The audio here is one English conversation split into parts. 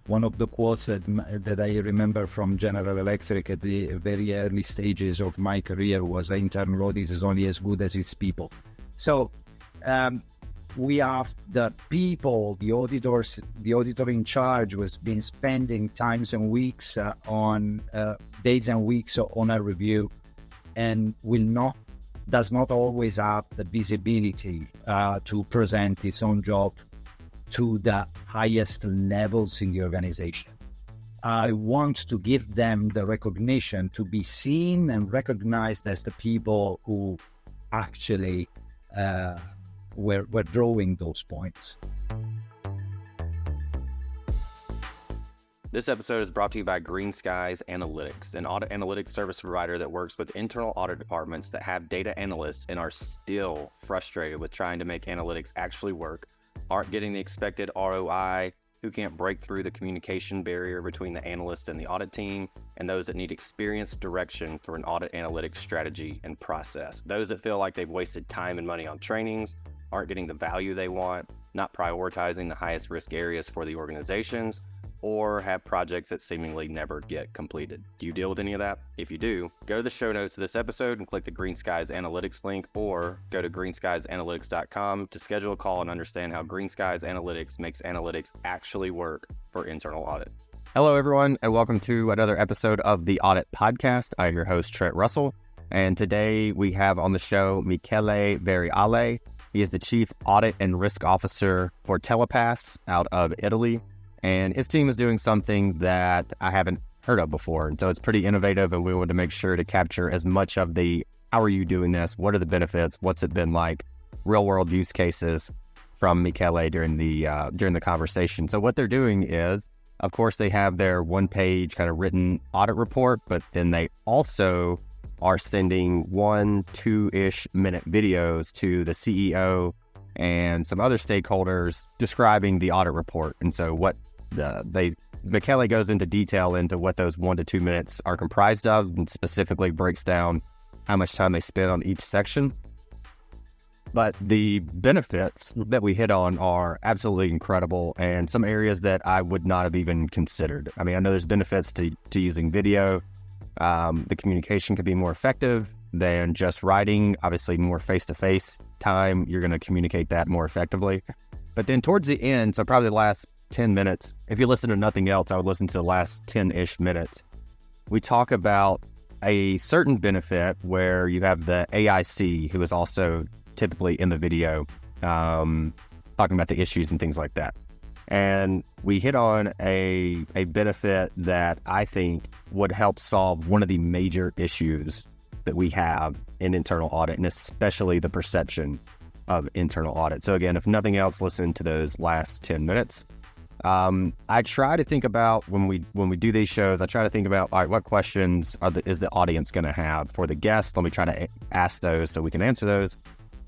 one of the quotes that I remember from General Electric at the very early stages of my career was internal audit is only as good as its people. So we have the people, the auditors, the auditor in charge was been spending times and weeks on days and weeks on a review, and does not always have the visibility to present its own job to the highest levels in the organization. I want to give them the recognition to be seen and recognized as the people who actually were drawing those points. This episode is brought to you by Greenskies Analytics, an audit analytics service provider that works with internal audit departments that have data analysts and are still frustrated with trying to make analytics actually work, aren't getting the expected ROI, who can't break through the communication barrier between the analysts and the audit team, and those that need experienced direction for an audit analytics strategy and process. Those that feel like they've wasted time and money on trainings, aren't getting the value they want, not prioritizing the highest risk areas for the organizations, or have projects that seemingly never get completed. Do you deal with any of that? If you do, go to the show notes of this episode and click the Greenskies Analytics link, or go to greenskiesanalytics.com to schedule a call and understand how Greenskies Analytics makes analytics actually work for internal audit. Hello, everyone, and welcome to another episode of the Audit Podcast. I'm your host, Trent Russell, and today we have on the show Michele Variale. He is the Chief Audit and Risk Officer for Telepass out of Italy. And his team is doing something that I haven't heard of before. And so it's pretty innovative, and we wanted to make sure to capture as much of the, how are you doing this? What are the benefits? What's it been like? Real world use cases from Michele during the conversation. So what they're doing is, of course, they have their one-page kind of written audit report, but then they also are sending 1-2-ish minute videos to the CEO and some other stakeholders describing the audit report. And so Michele goes into detail into what those 1 to 2 minutes are comprised of, and specifically breaks down how much time they spend on each section. But the benefits that we hit on are absolutely incredible, and some areas that I would not have even considered. I mean, I know there's benefits to using video. The communication could be more effective than just writing. Obviously, more face-to-face time, you're going to communicate that more effectively. But then towards the end, so probably the last 10 minutes, if you listen to nothing else, I would listen to the last 10-ish minutes. We talk about a certain benefit where you have the AIC, who is also typically in the video, talking about the issues and things like that. And we hit on a benefit that I think would help solve one of the major issues that we have in internal audit, and especially the perception of internal audit. So again, if nothing else, listen to those last 10 minutes. I try to think about when we do these shows, I try to think about, all right, what questions is the audience going to have for the guests? Let me try to ask those so we can answer those.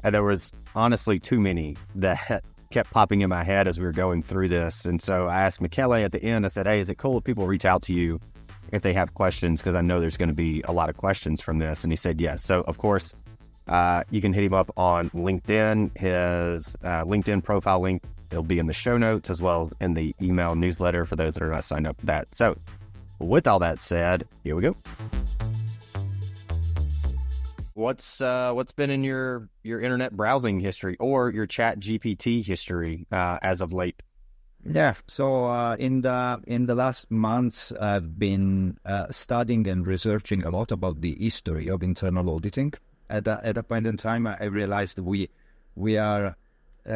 And there was honestly too many that kept popping in my head as we were going through this. And so I asked Michele at the end, I said, hey, is it cool if people reach out to you if they have questions? Because I know there's going to be a lot of questions from this. And he said, yes. So of course, you can hit him up on LinkedIn. His LinkedIn profile link, it'll be in the show notes, as well as in the email newsletter for those that are not signed up for that. So with all that said, here we go. What's been in your internet browsing history or your Chat GPT history as of late? Yeah, so in the last months, I've been studying and researching a lot about the history of internal auditing. At a point in time, I realized we are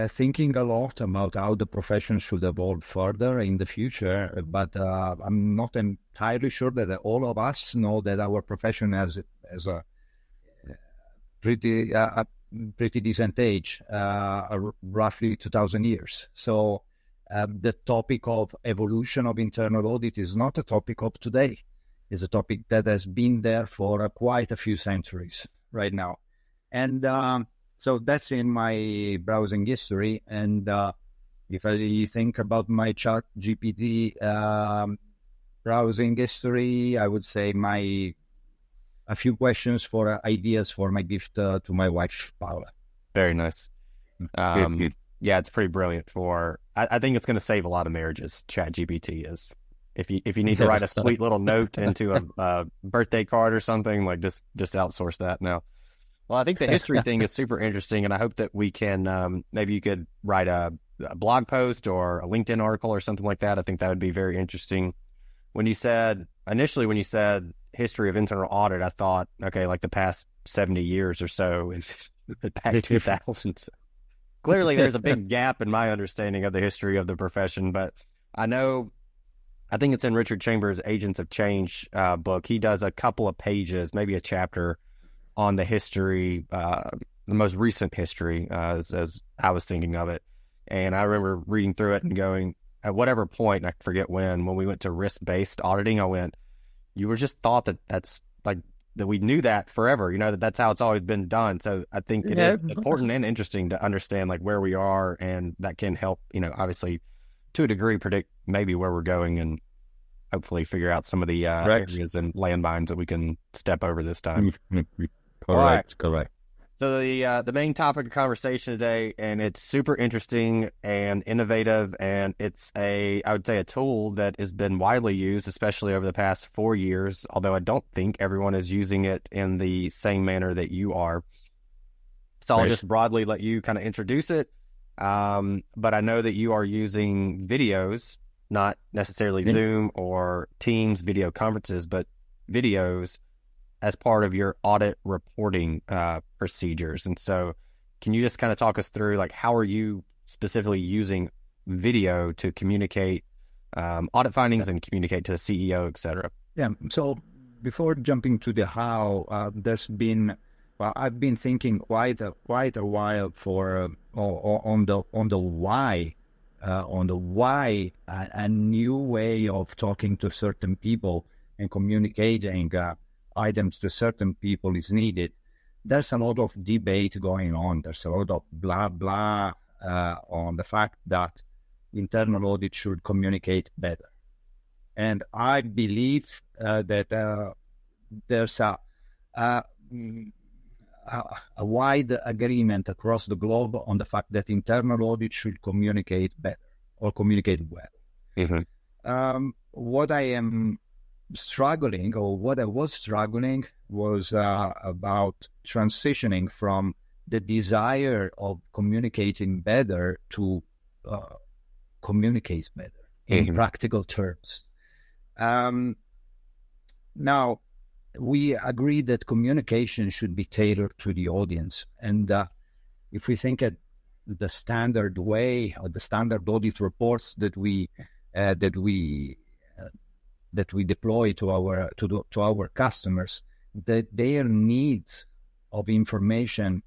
thinking a lot about how the profession should evolve further in the future, but I'm not entirely sure that all of us know that our profession has a pretty decent age, roughly 2,000 years. So the topic of evolution of internal audit is not a topic of today. It's a topic that has been there for quite a few centuries right now. And so that's in my browsing history. And if I think about my Chat GPT browsing history, I would say a few questions for ideas for my gift to my wife, Paula. Very nice. Yeah, it's pretty brilliant for, I think it's going to save a lot of marriages, ChatGPT is. If you need to write a sweet little note into a birthday card or something, like just outsource that now. Well, I think the history thing is super interesting, and I hope that we can, maybe you could write a blog post or a LinkedIn article or something like that. I think that would be very interesting. Initially when you said history of internal audit, I thought, okay, like the past 70 years or so, back 2000s. Clearly, there's a big gap in my understanding of the history of the profession, but I think it's in Richard Chambers' Agents of Change book. He does a couple of pages, maybe a chapter on the history, the most recent history, as I was thinking of it. And I remember reading through it and going, at whatever point, I forget when we went to risk-based auditing, I went, you were just thought that's like, that we knew that forever, that's how it's always been done. So I think it is important and interesting to understand like where we are, and that can help, obviously to a degree predict maybe where we're going, and hopefully figure out some of the areas and landmines that we can step over this time. Correct. So the main topic of conversation today, and it's super interesting and innovative, and it's I would say a tool that has been widely used, especially over the past 4 years, although I don't think everyone is using it in the same manner that you are. So I'll just broadly let you kind of introduce it. But I know that you are using videos, not necessarily Zoom or Teams video conferences, but videos as part of your audit reporting procedures. And so can you just kind of talk us through, like, how are you specifically using video to communicate audit findings and communicate to the CEO, et cetera? Yeah. So before jumping to the how, I've been thinking quite a while for on the why, a new way of talking to certain people and communicating items to certain people is needed. There's a lot of debate going on. There's a lot of blah blah on the fact that internal audit should communicate better, and I believe that there's a wide agreement across the globe on the fact that internal audit should communicate better or communicate well. What I am struggling, or what I was struggling, was about transitioning from the desire of communicating better to communicates better in practical terms. Now, we agreed that communication should be tailored to the audience. And if we think at the standard way, or the standard audit reports that we deploy to our customers, that their needs of information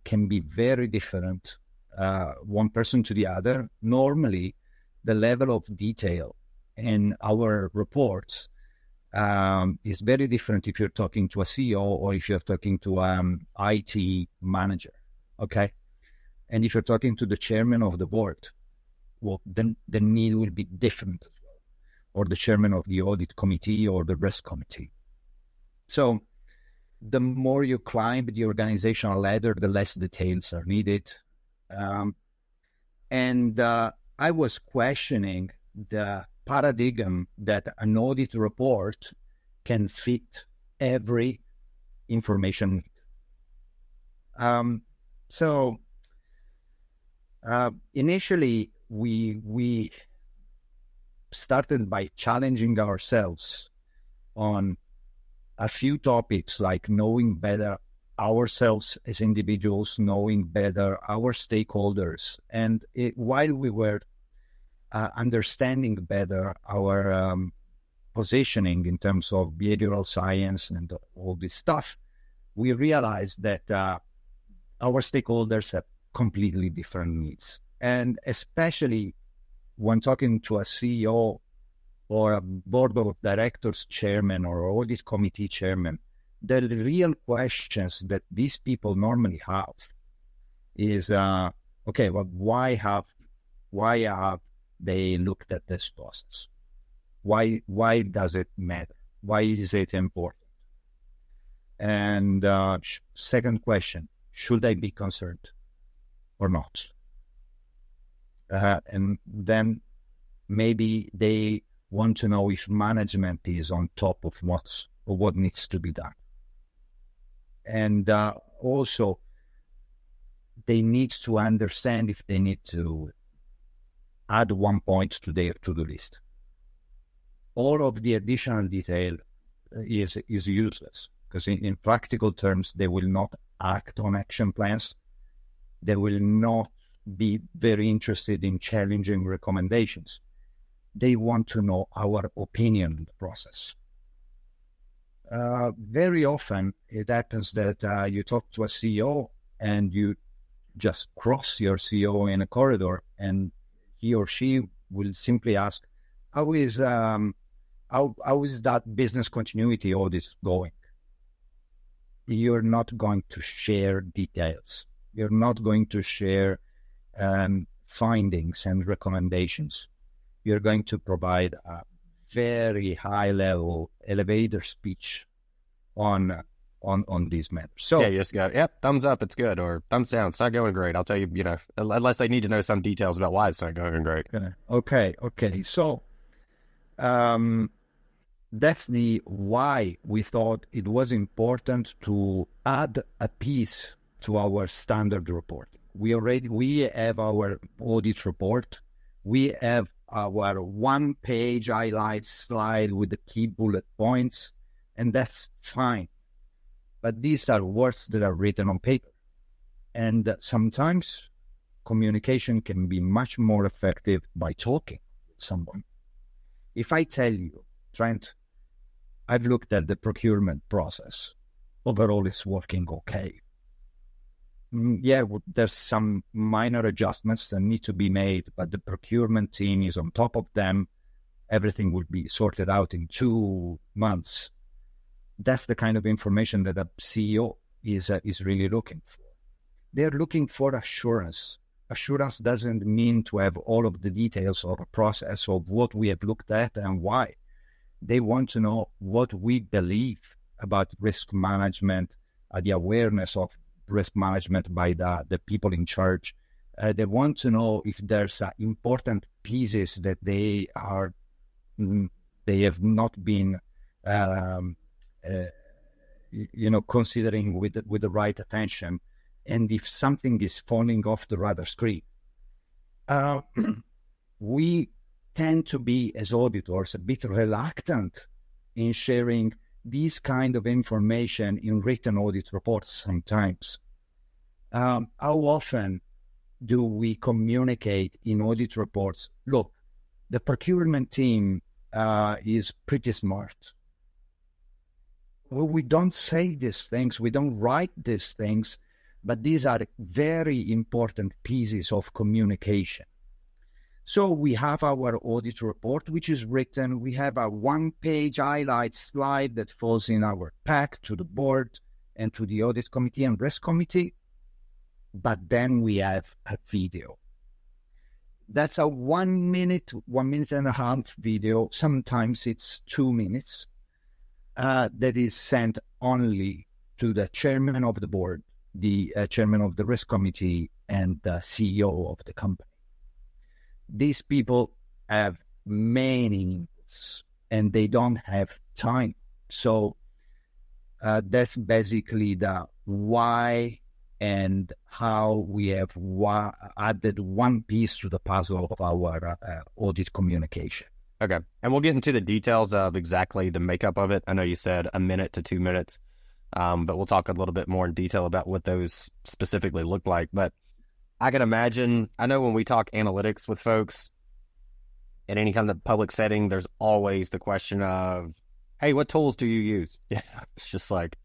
can be very different, one person to the other. Normally, the level of detail in our reports is very different if you're talking to a CEO or if you're talking to an IT manager, okay? And if you're talking to the chairman of the board, well, then the need will be different as well, or the chairman of the audit committee or the risk committee. So the more you climb the organizational ladder, the less details are needed. And I was questioning the paradigm that an audit report can fit every information need. So initially, we started by challenging ourselves on a few topics, like knowing better ourselves as individuals, knowing better our stakeholders, and while we were understanding better our positioning in terms of behavioral science and all this stuff, we realized that our stakeholders have completely different needs. And especially when talking to a CEO or a board of directors chairman or audit committee chairman, the real questions that these people normally have is, okay, well, why have they looked at this process? Why does it matter? Why is it important? And second question, should I be concerned or not? And then maybe they want to know if management is on top of what needs to be done. And also, they need to understand if they need to add one point to their to-do list. All of the additional detail is useless, because in practical terms, they will not act on action plans. They will not be very interested in challenging recommendations. They want to know our opinion on the process. Very often, it happens that you talk to a CEO and you just cross your CEO in a corridor, and he or she will simply ask, how is that business continuity audit going? You're not going to share details. You're not going to share findings and recommendations. You're going to provide a very high-level elevator speech on these matters. So yeah, you just go, yep, thumbs up, it's good, or thumbs down, it's not going great. I'll tell you, unless they need to know some details about why it's not going great. Okay. So that's the why we thought it was important to add a piece to our standard report. We have our audit report. We have our one-page highlight slide with the key bullet points, and that's fine. But these are words that are written on paper. And sometimes communication can be much more effective by talking with someone. If I tell you, Trent, I've looked at the procurement process. Overall, it's working okay. Yeah, there's some minor adjustments that need to be made, but the procurement team is on top of them. Everything will be sorted out in 2 months. That's the kind of information that a CEO is really looking for. They're looking for assurance. Assurance doesn't mean to have all of the details of a process of what we have looked at and why. They want to know what we believe about risk management, the awareness of risk management by the people in charge. They want to know if there's important pieces that they have not been considering with the right attention, and if something is falling off the radar screen. We tend to be, as auditors, a bit reluctant in sharing this kind of information in written audit reports sometimes. How often do we communicate in audit reports, look, the procurement team is pretty smart. Well, we don't say these things, we don't write these things, but these are very important pieces of communication. So we have our audit report, which is written. We have a one-page highlight slide that falls in our pack to the board and to the audit committee and risk committee. But then we have a video. That's a 1 minute, 1.5 minute video. Sometimes it's 2 minutes. That is sent only to the chairman of the board, the chairman of the risk committee, and the CEO of the company. These people have many needs and they don't have time. So that's basically the why and how we have added one piece to the puzzle of our audit communication. Okay. And we'll get into the details of exactly the makeup of it. I know you said 1 minute to 2 minutes, but we'll talk a little bit more in detail about what those specifically look like. But I can imagine, I know when we talk analytics with folks in any kind of public setting, there's always the question of, hey, what tools do you use? Yeah, it's just like,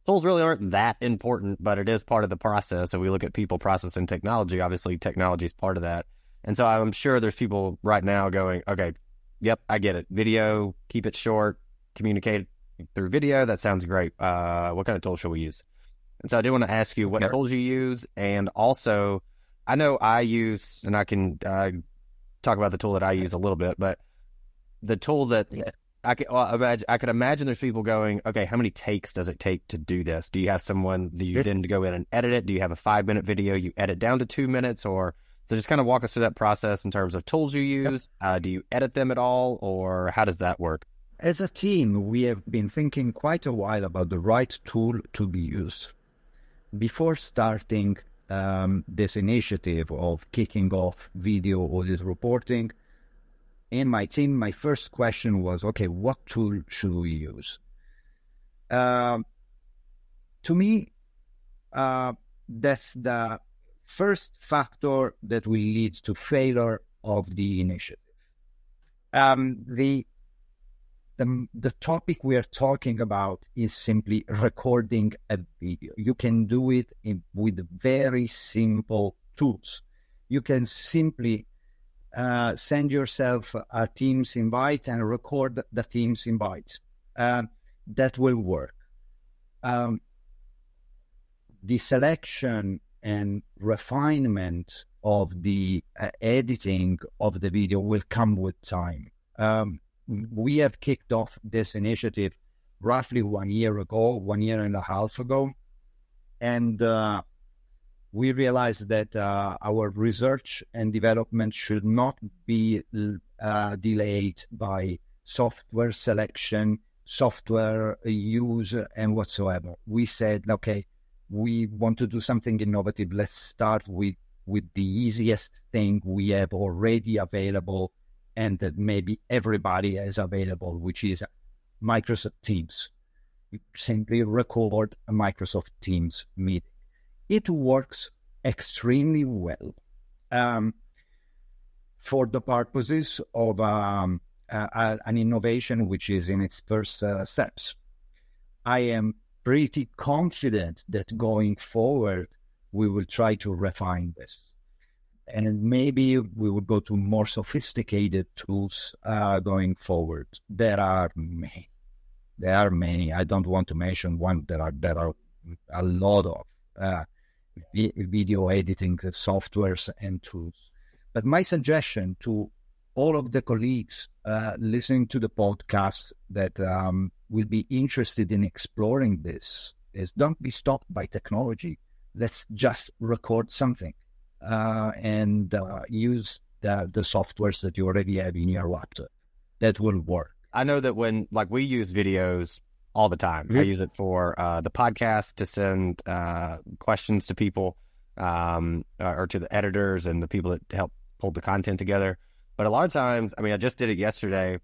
tools really aren't that important, but it is part of the process. So we look at people, process, and technology. Obviously, technology is part of that. And so I'm sure there's people right now going, okay, yep, I get it. Video, keep it short, communicate through video. That sounds great. What kind of tools should we use? And so I do want to ask you what tools you use, and also, I know I use, and I can talk about the tool that I use a little bit, but the tool that I could imagine there's people going, okay, how many takes does it take to do this? Do you have someone that you then go in and edit it? Do you have a 5-minute video you edit down to 2 minutes? Or So just kind of walk us through that process in terms of tools you use. Do you edit them at all, or how does that work? As a team, we have been thinking quite a while about the right tool to be used. Before starting this initiative of kicking off video audit reporting, in my team, my first question was, okay, what tool should we use? To me, that's the first factor that will lead to failure of the initiative. The topic we are talking about is simply recording a video. You can do it with very simple tools. You can simply send yourself a Teams invite and record the Teams invite. That will work. The selection and refinement of the editing of the video will come with time. We have kicked off this initiative roughly 1 year ago, 1.5 years ago, and we realized that our research and development should not be delayed by software selection, software use, and whatsoever. We said, okay, we want to do something innovative. Let's start with the easiest thing we have already available and that maybe everybody has available, which is Microsoft Teams. You simply record a Microsoft Teams meeting. It works extremely well for the purposes of an innovation which is in its first steps. I am pretty confident that going forward, we will try to refine this. And maybe we will go to more sophisticated tools going forward. There are many. I don't want to mention one. There are a lot of video editing softwares and tools. But my suggestion to all of the colleagues listening to the podcast that will be interested in exploring this is don't be stopped by technology. Let's just record something and use the softwares that you already have in your laptop. That will work. I know that when, like, we use videos all the time. I use it for the podcast to send questions to people or to the editors and the people that help pull the content together. But a lot of times, I mean, I just did it yesterday.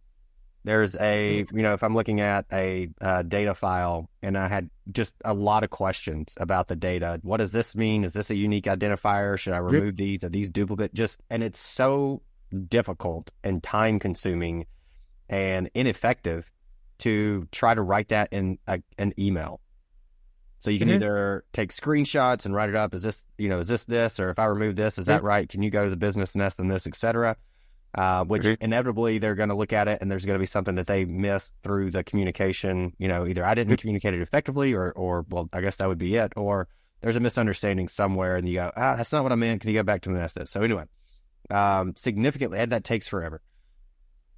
There's if I'm looking at a data file and I had just a lot of questions about the data. What does this mean? Is this a unique identifier? Should I remove these? Are these duplicate? And it's so difficult and time consuming and ineffective to try to write that in an email. So you can either take screenshots and write it up. Is this, or if I remove this, is that right? Can you go to the business nest and this, et cetera? Which inevitably they're going to look at it and there's going to be something that they missed through the communication. Either I didn't communicate it effectively or well, I guess that would be it. Or there's a misunderstanding somewhere and you go, that's not what I meant. Can you go back to the nest? So anyway, significantly, and that takes forever.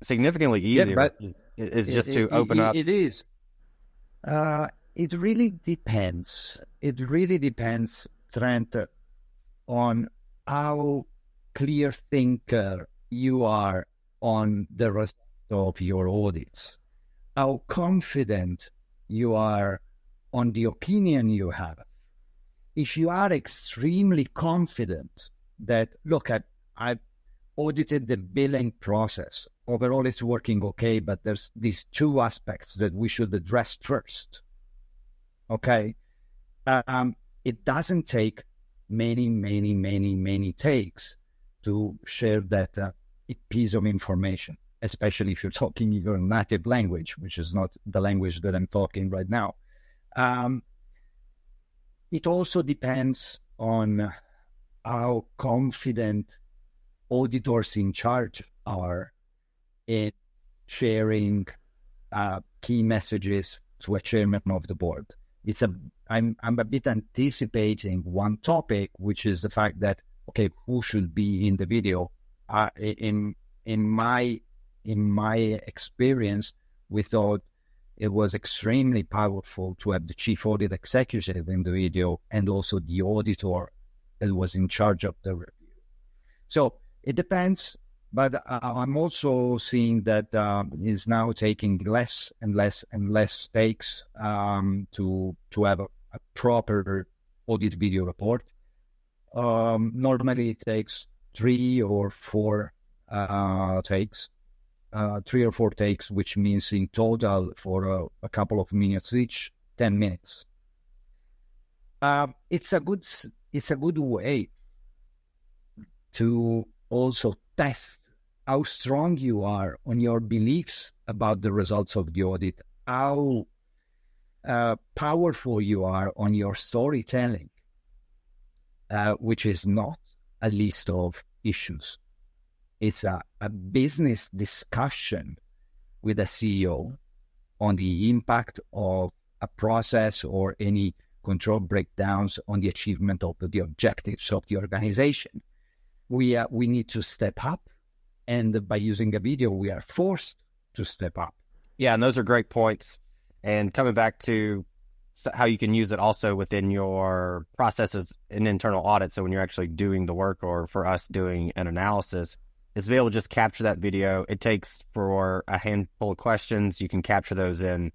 Significantly easier is just to open up. It is. It really depends. It really depends, Trent, on how clear thinker you are on the result of your audits, how confident you are on the opinion you have. If you are extremely confident that, look, I've audited the billing process, overall it's working okay, but there's these two aspects that we should address first. Okay? It doesn't take many takes to share that piece of information, especially if you're talking your native language, which is not the language that I'm talking right now. It also depends on how confident auditors in charge are in sharing key messages to a chairman of the board. I'm a bit anticipating one topic, which is the fact that, okay, who should be in the video? In my experience, we thought it was extremely powerful to have the chief audit executive in the video and also the auditor that was in charge of the review. So it depends, but I'm also seeing that is now taking less and less and less takes to have a proper audit video report. Normally it takes 3 or 4 takes. 3 or 4 takes, which means in total for a couple of minutes each, 10 minutes. It's a good way to also test how strong you are on your beliefs about the results of the audit, how powerful you are on your storytelling, which is not a list of issues. It's a business discussion with a CEO on the impact of a process or any control breakdowns on the achievement of the objectives of the organization. We need to step up, and by using a video, we are forced to step up. Yeah, and those are great points. And coming back to how you can use it also within your processes in internal audit. So when you're actually doing the work, or for us doing an analysis, is to be able to just capture that video. It takes for a handful of questions. You can capture those in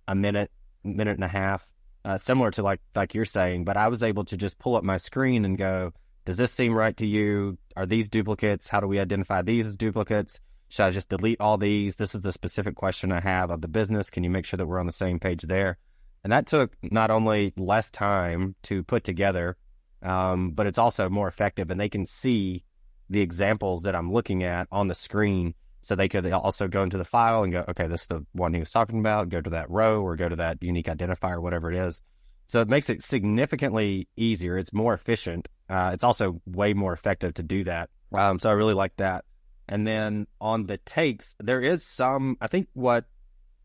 a minute and a half, similar to like you're saying. But I was able to just pull up my screen and go, does this seem right to you? Are these duplicates? How do we identify these as duplicates? Should I just delete all these? This is the specific question I have of the business. Can you make sure that we're on the same page there? And that took not only less time to put together, but it's also more effective. And they can see the examples that I'm looking at on the screen. So they could also go into the file and go, okay, this is the one he was talking about. Go to that row or go to that unique identifier, whatever it is. So it makes it significantly easier. It's more efficient. It's also way more effective to do that. So I really like that. And then on the takes, there is some, I think what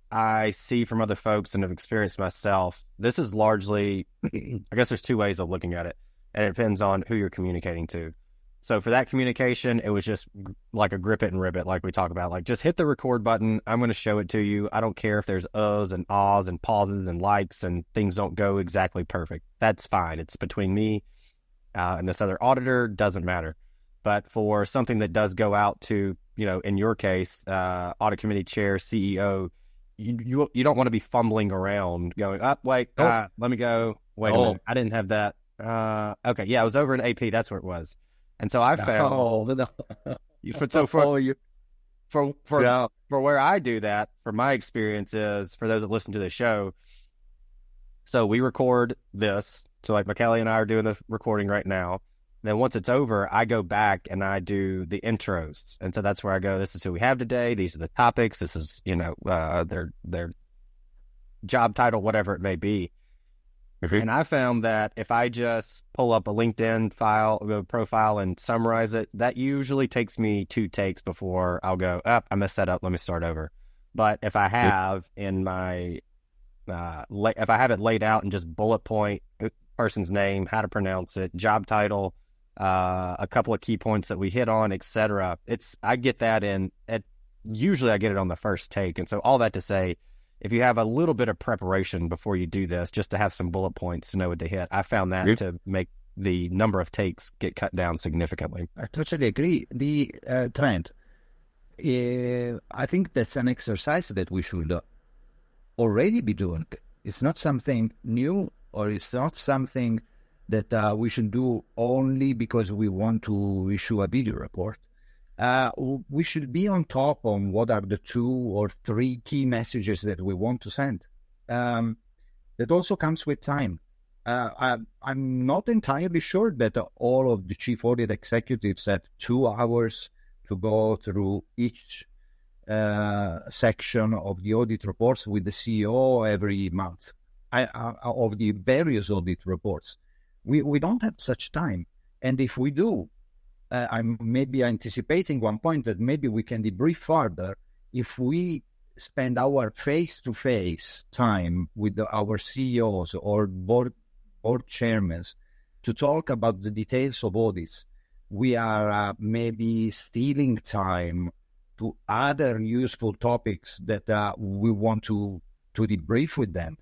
I see from other folks and have experienced myself, this is largely, I guess there's 2 ways of looking at it, and it depends on who you're communicating to. So for that communication, it was just like a grip it and rip it, like we talk about, like just hit the record button. I'm going to show it to you. I don't care if there's uhs and ahs and pauses and likes and things don't go exactly perfect. That's fine. It's between me and this other auditor, doesn't matter. But for something that does go out to, in your case, audit committee chair, CEO, you don't want to be fumbling around going, wait, let me go. Wait a minute. I didn't have that. Okay. Yeah, it was over in AP. That's where it was. And so I found for where I do that, for my experience is, for those that listen to the show, so we record this. So like Michele and I are doing the recording right now. Then once it's over, I go back and I do the intros. And so that's where I go, this is who we have today. These are the topics. This is, their job title, whatever it may be. Mm-hmm. And I found that if I just pull up a LinkedIn profile and summarize it, that usually takes me 2 takes before I'll go, I messed that up. Let me start over. But if I have in my, if I have it laid out and just bullet point person's name, how to pronounce it, job title, a couple of key points that we hit on, etc. I get that usually I get it on the first take. And so all that to say, if you have a little bit of preparation before you do this, just to have some bullet points to know what to hit, I found that to make the number of takes get cut down significantly. I totally agree. The Trent, I think that's an exercise that we should already be doing. It's not something new, or it's not something that we should do only because we want to issue a video report. We should be on top on what are the 2 or 3 key messages that we want to send. That also comes with time. I'm not entirely sure that all of the chief audit executives have 2 hours to go through each section of the audit reports with the CEO every month of the various audit reports. We don't have such time. And if we do, I'm maybe anticipating one point that maybe we can debrief further. If we spend our face-to-face time with our CEOs or board chairmen to talk about the details of audits, we are maybe stealing time to other useful topics that we want to debrief with them.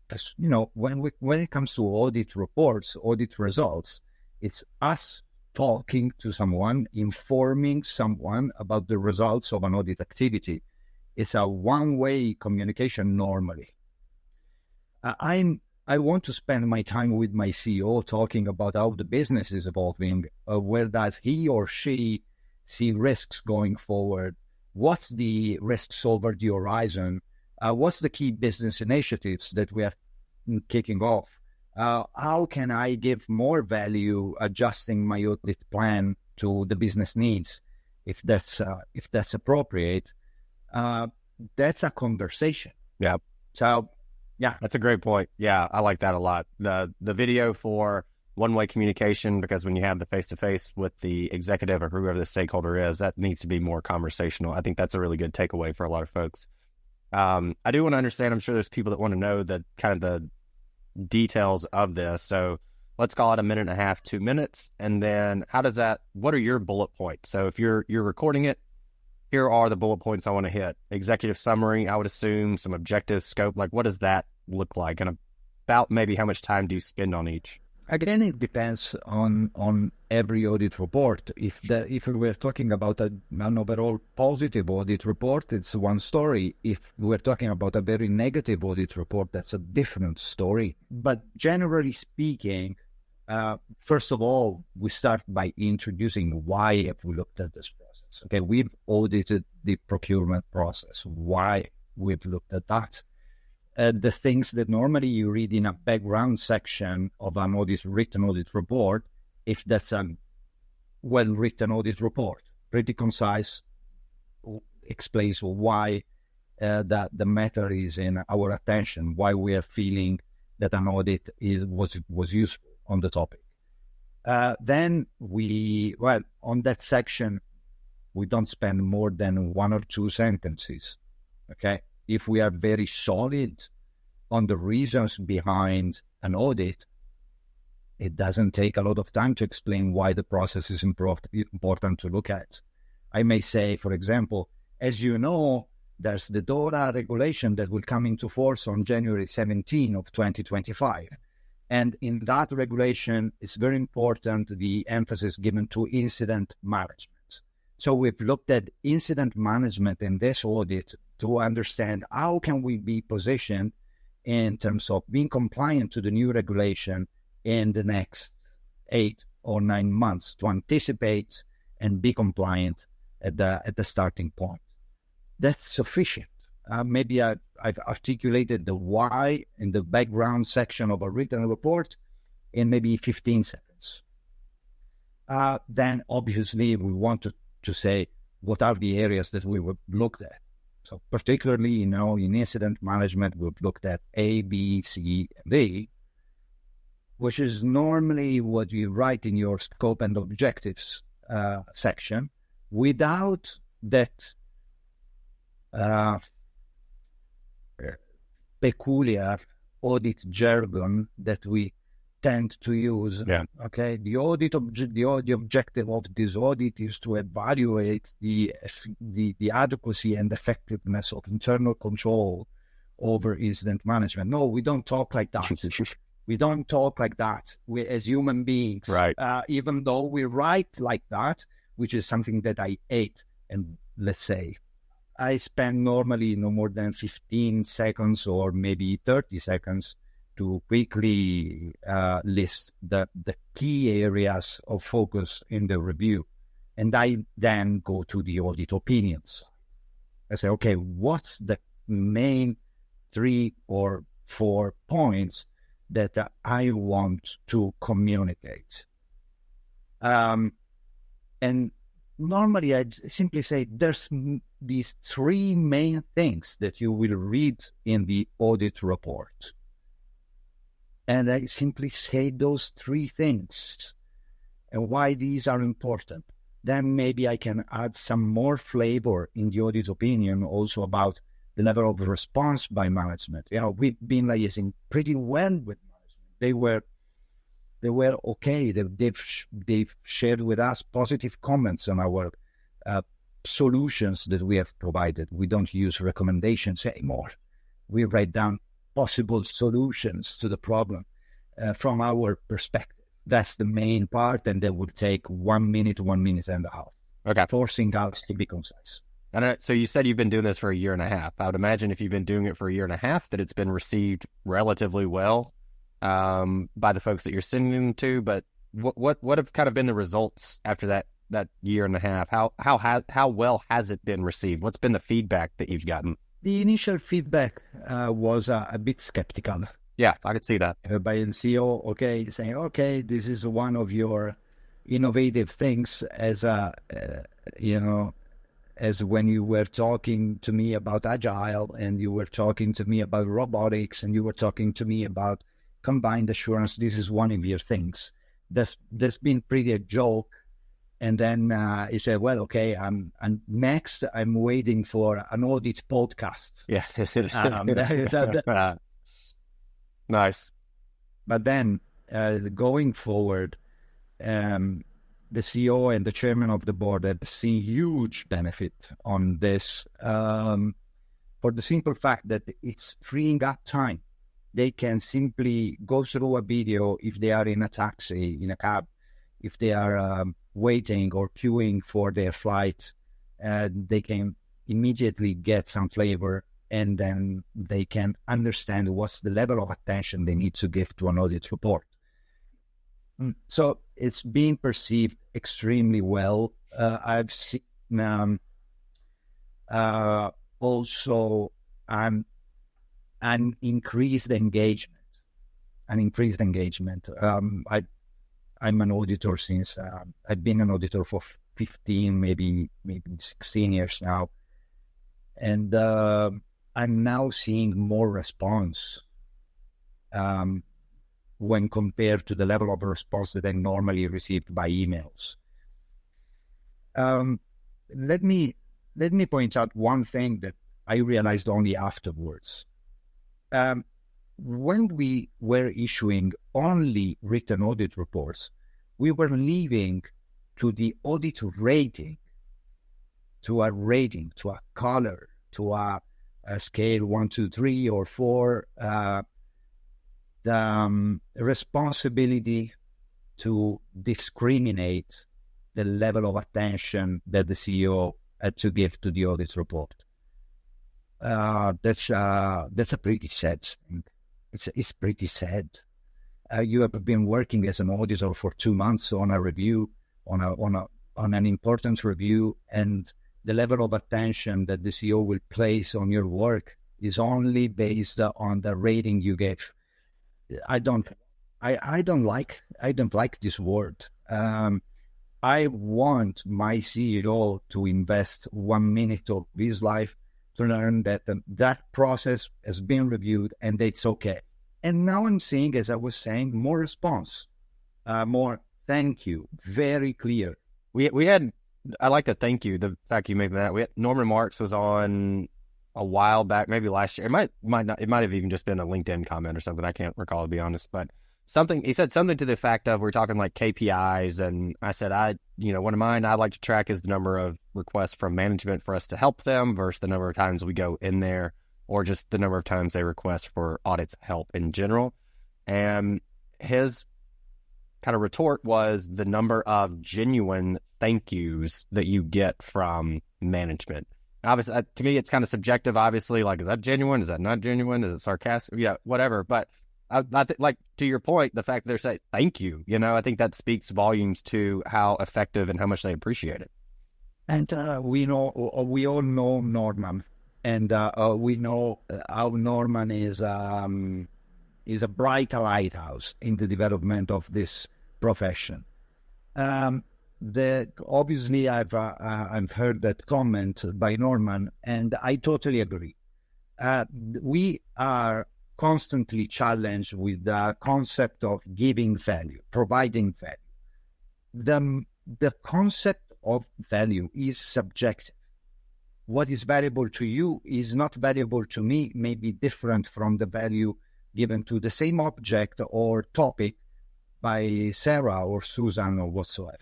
Because when it comes to audit reports, audit results, it's us talking to someone, informing someone about the results of an audit activity. It's a one-way communication normally. I want to spend my time with my CEO talking about how the business is evolving, where does he or she see risks going forward, what's the risks over the horizon, what's the key business initiatives that we are kicking off, how can I give more value adjusting my audit plan to the business needs, if that's appropriate. That's a conversation. Yeah. So, yeah, that's a great point. Yeah, I like that a lot. The video for one-way communication, because when you have the face-to-face with the executive or whoever the stakeholder is, that needs to be more conversational. I think that's a really good takeaway for a lot of folks. I do want to understand, I'm sure there's people that want to know the kind of the details of this. So let's call it 1.5 minutes, 2 minutes. And then what are your bullet points? So if you're recording it, here are the bullet points I want to hit. Executive summary, I would assume, some objective scope. Like, what does that look like? And about maybe how much time do you spend on each? Again, it depends on every audit report. If we're talking about an overall positive audit report, it's one story. If we're talking about a very negative audit report, that's a different story. But generally speaking, first of all, we start by introducing why have we looked at this process. Okay, we've audited the procurement process. Why we've looked at that. The things that normally you read in a background section of an written audit report, if that's a well-written audit report, pretty concise, explains why that the matter is in our attention, why we are feeling that an audit was useful on the topic. Then on that section, we don't spend more than 1 or 2 sentences, okay? If we are very solid on the reasons behind an audit, it doesn't take a lot of time to explain why the process is important to look at. I may say, for example, as you know, there's the DORA regulation that will come into force on January 17 of 2025. And in that regulation, it's very important the emphasis given to incident management. So we've looked at incident management in this audit to understand how can we be positioned in terms of being compliant to the new regulation in the next 8 or 9 months to anticipate and be compliant at the starting point. That's sufficient. Maybe I've articulated the why in the background section of a written report in maybe 15 seconds. Then obviously we want to say what are the areas that we would looked at. So particularly, in incident management, we've looked at A, B, C, and D, which is normally what you write in your scope and objectives section, without that peculiar audit jargon that we tend to use. Yeah. Okay. The objective of this audit is to evaluate the adequacy and effectiveness of internal control over incident management. No, we don't talk like that. We don't talk like that. We, as human beings, right? Even though we write like that, which is something that I hate. And let's say I spend normally no more than 15 seconds or maybe 30 seconds to quickly list the key areas of focus in the review. And I then go to the audit opinions. I say, okay, what's the main 3 or 4 points that I want to communicate? And normally I simply say there's these 3 main things that you will read in the audit report. And I simply say those 3 things and why these are important. Then maybe I can add some more flavor in the audit opinion also about the level of response by management. We've been liaising pretty well with management. They were okay. They've shared with us positive comments on our solutions that we have provided. We don't use recommendations anymore. We write down possible solutions to the problem from our perspective. That's the main part, and that would take 1 minute, 1.5 minutes, Okay. forcing us to be concise. So you said you've been doing this for a year and a half. I would imagine if you've been doing it for a year and a half, that it's been received relatively well by the folks that you're sending them to. But what have kind of been the results after that year and a half? How well has it been received? What's been the feedback that you've gotten? The initial feedback was a bit skeptical. Yeah, I could see that. By the CEO, saying, okay, this is one of your innovative things, as as when you were talking to me about agile, and you were talking to me about robotics, and you were talking to me about combined assurance. This is one of your things. That's been pretty a joke. And then he said, well, okay, and next I'm waiting for an audit podcast. Yeah. Nice. But then going forward, the CEO and the chairman of the board have seen huge benefit on this for the simple fact that it's freeing up time. They can simply go through a video if they are in a taxi, in a cab, if they are waiting or queuing for their flight. They can immediately get some flavor, and then they can understand what's the level of attention they need to give to an audit report. So it's being perceived extremely well. I've seen also an increased engagement. I'm an auditor since I've been an auditor for 15, maybe 16 years now, and I'm now seeing more response when compared to the level of response that I normally received by emails. Let me point out one thing that I realized only afterwards. When we were issuing only written audit reports, we were leaving to the audit rating, to a color, to a scale 1, 2, 3, or 4, the responsibility to discriminate the level of attention that the CEO had to give to the audit report. That's a pretty sad thing. It's pretty sad. You have been working as an auditor for 2 months on a review, on an important review, and the level of attention that the CEO will place on your work is only based on the rating you gave. I don't like this word. I want my CEO to invest 1 minute of his life to learn that that process has been reviewed and it's okay. And now I'm seeing, as I was saying, more response, more thank you, very clear. We had, I like to thank you, the fact you made that. We had, Norman Marks was on a while back, maybe last year. It might have even just been a LinkedIn comment or something. I can't recall, to be honest, but he said something to the effect of, we're talking like KPIs, and I said, one of mine I'd like to track is the number of requests from management for us to help them versus the number of times we go in there, or just the number of times they request for audits help in general. And his kind of retort was the number of genuine thank yous that you get from management. Obviously, to me, it's kind of subjective, obviously. Like, is that genuine? Is that not genuine? Is it sarcastic? Yeah, whatever. But I think, like, to your point, the fact that they're saying thank you, I think that speaks volumes to how effective and how much they appreciate it. And we all know Norman, and we know how Norman is a bright lighthouse in the development of this profession. Obviously, I've heard that comment by Norman, and I totally agree. We are constantly challenged with the concept of giving value, providing value. The concept of value is subjective. What is valuable to you is not valuable to me, may be different from the value given to the same object or topic by Sarah or Susan or whatsoever.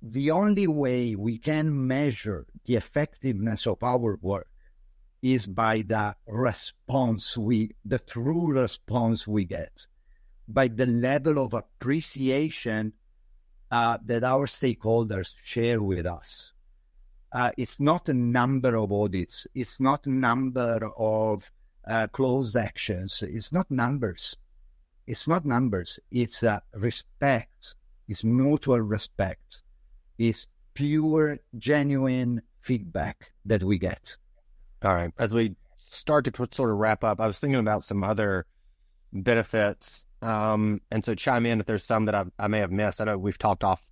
The only way we can measure the effectiveness of our work is by the response the true response we get. by the level of appreciation that our stakeholders share with us. It's not a number of audits. It's not a number of closed actions. It's not numbers. It's not numbers. It's respect. It's mutual respect. It's pure, genuine feedback that we get. All right. As we start to sort of wrap up, I was thinking about some other benefits. And so chime in if there's some that I may have missed. I know we've talked off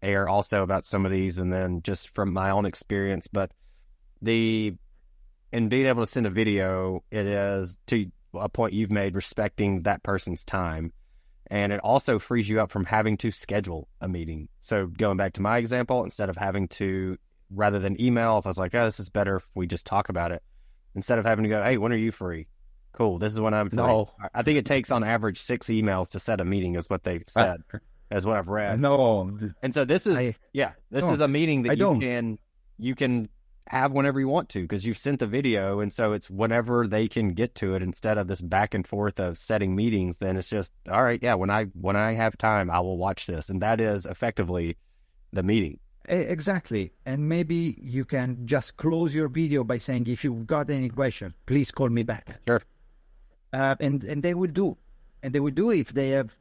air also about some of these, and then just from my own experience, but in being able to send a video, it is, to a point you've made, respecting that person's time. And it also frees you up from having to schedule a meeting. So going back to my example, instead of having to, rather than email, if I was like, oh, this is better if we just talk about it, instead of having to go, hey, when are you free? Cool, this is when I'm free. No. I think it takes on average 6 emails to set a meeting, is what they've said, is what I've read. No. And so this is, this is a meeting that you can have whenever you want to, because you've sent the video, and so it's whenever they can get to it, instead of this back and forth of setting meetings. Then it's just, all right, yeah, when I have time, I will watch this, and that is effectively the meeting. Exactly. And maybe you can just close your video by saying, if you've got any questions, please call me back. Sure. And they will do. And they will do if they have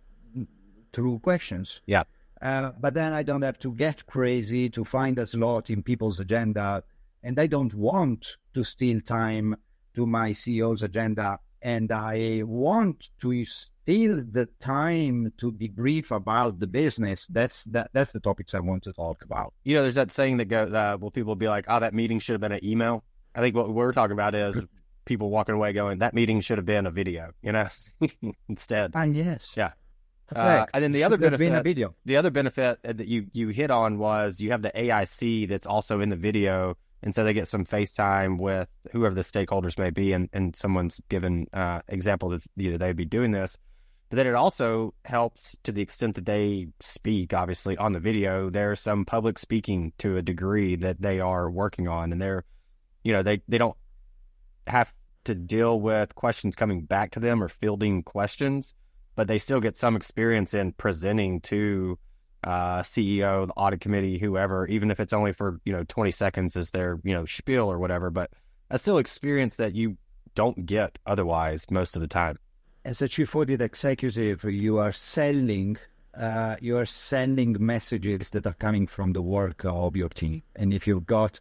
true questions. Yeah. But then I don't have to get crazy to find a slot in people's agenda. And I don't want to steal time to my CEO's agenda. And I want to steal the time to be brief about the business. That's the topics I want to talk about. You know, there's that saying that goes, well, people will be like, oh, that meeting should have been an email. I think what we're talking about is people walking away going, that meeting should have been a video, instead. Yes. Yeah. And then the other benefit that you hit on was you have the AIC that's also in the video. And so they get some FaceTime with whoever the stakeholders may be, and someone's given example that they'd be doing this. But then it also helps to the extent that they speak, obviously, on the video. There's some public speaking to a degree that they are working on, and they don't have to deal with questions coming back to them or fielding questions, but they still get some experience in presenting to CEO, the audit committee, whoever, even if it's only for 20 seconds as their spiel or whatever. But that's still experience that you don't get otherwise most of the time. As a chief audit executive, you are selling messages that are coming from the work of your team. And if you've got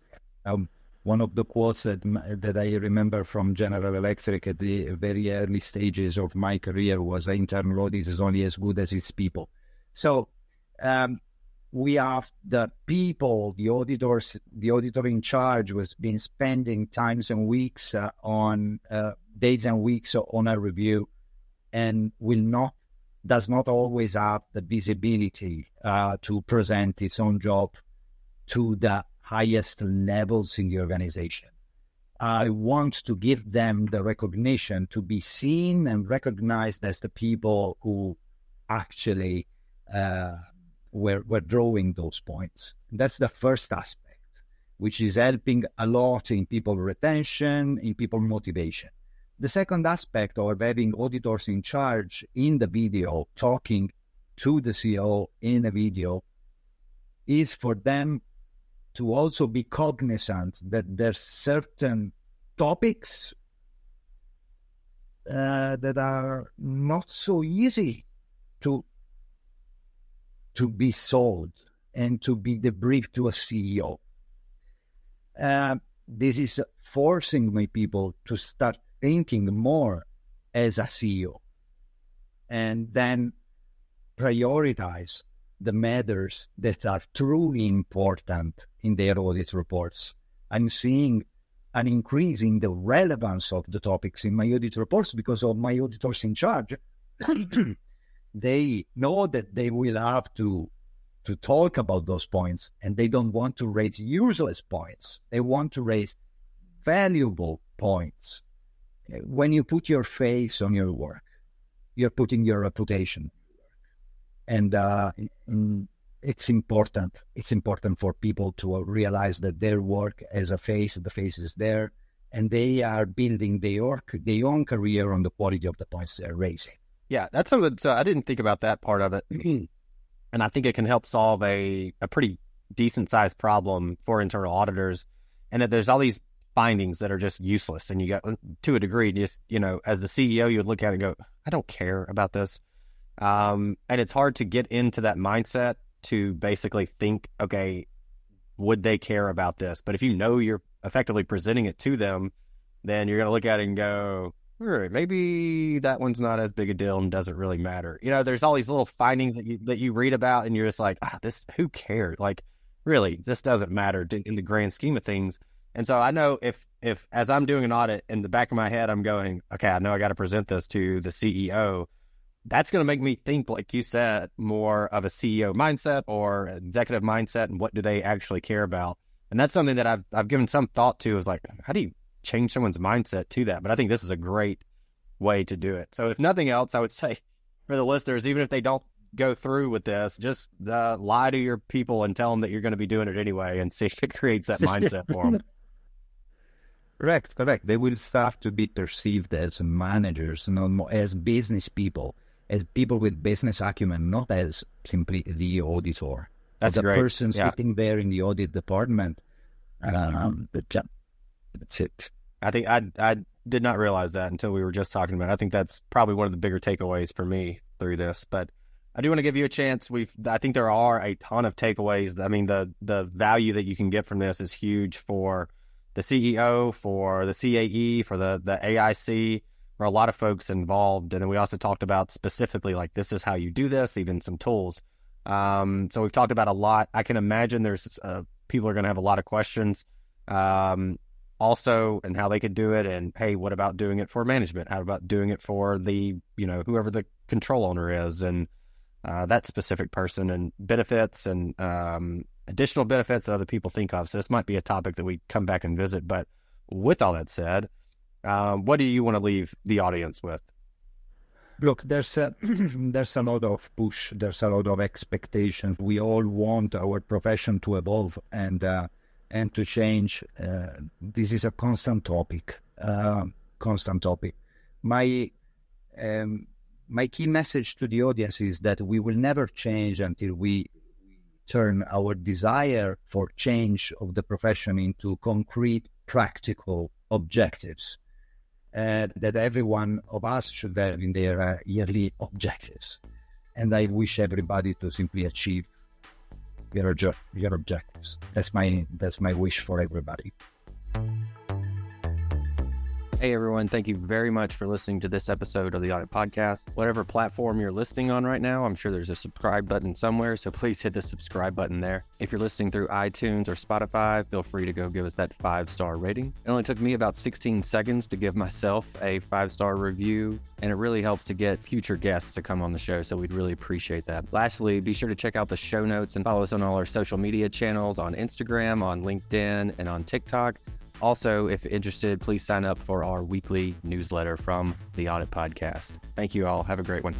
one of the quotes that I remember from General Electric at the very early stages of my career was, internal audit is only as good as its people. So we have the people, the auditors, the auditor in charge was been spending times and weeks days and weeks on a review, and does not always have the visibility to present its own job to the highest levels in the organization. I want to give them the recognition to be seen and recognized as the people who actually were drawing those points. That's the first aspect, which is helping a lot in people retention, in people motivation. The second aspect of having auditors in charge in the video, talking to the CEO in a video, is for them to also be cognizant that there's certain topics that are not so easy to be solved and to be debriefed to a CEO. This is forcing my people to start thinking more as a CEO and then prioritize the matters that are truly important in their audit reports. I'm seeing an increase in the relevance of the topics in my audit reports because of my auditors in charge. They know that they will have to talk about those points, and they don't want to raise useless points. They want to raise valuable points. When you put your face on your work, you're putting your reputation. And it's important. It's important for people to realize that their work has a face, the face is there, and they are building their own career on the quality of the points they're raising. Yeah, that's something. So I didn't think about that part of it, and I think it can help solve a pretty decent sized problem for internal auditors, and that there's all these findings that are just useless, and you got to a degree, just as the CEO, you would look at it and go, I don't care about this, and it's hard to get into that mindset to basically think, okay, would they care about this? But if you're effectively presenting it to them, then you're going to look at it and go, all right, maybe that one's not as big a deal and doesn't really matter. There's all these little findings that you read about, and you're just like, who cares? Like, really, this doesn't matter in the grand scheme of things. And so I know if as I'm doing an audit, in the back of my head, I'm going, okay, I know I got to present this to the CEO. That's going to make me think, like you said, more of a CEO mindset or executive mindset, and what do they actually care about? And that's something that I've given some thought to, is like, how do you change someone's mindset to that? But I think this is a great way to do it. So if nothing else, I would say for the listeners, even if they don't go through with this, just lie to your people and tell them that you're going to be doing it anyway, and see if it creates that mindset for them. Correct. They will start to be perceived as managers, not more as business people, as people with business acumen, not as simply the auditor. That's the great. person sitting there in the audit department. That's it. I think I did not realize that until we were just talking about it. I think that's probably one of the bigger takeaways for me through this. But I do want to give you a chance. I think there are a ton of takeaways. I mean, the value that you can get from this is huge for the CEO, for the CAE, for the AIC, for a lot of folks involved. And then we also talked about specifically, like, this is how you do this, even some tools. So we've talked about a lot. I can imagine there's people are going to have a lot of questions also, and how they could do it. And, hey, what about doing it for management? How about doing it for the, whoever the control owner is, and that specific person, and benefits and additional benefits that other people think of. So this might be a topic that we come back and visit. But with all that said, what do you want to leave the audience with? Look, there's a lot of push. There's a lot of expectations. We all want our profession to evolve and to change. This is a constant topic. My key message to the audience is that we will never change until we turn our desire for change of the profession into concrete, practical objectives that every one of us should have in their yearly objectives. And I wish everybody to simply achieve your objectives. That's my wish for everybody. Hey everyone, thank you very much for listening to this episode of the Audit Podcast. Whatever platform you're listening on right now, I'm sure there's a subscribe button somewhere, so please hit the subscribe button there. If you're listening through iTunes or Spotify, feel free to go give us that 5-star rating. It only took me about 16 seconds to give myself a 5-star review, and it really helps to get future guests to come on the show, so we'd really appreciate that. Lastly, be sure to check out the show notes and follow us on all our social media channels, on Instagram, on LinkedIn, and on TikTok. Also, if interested, please sign up for our weekly newsletter from the Audit Podcast. Thank you all. Have a great one.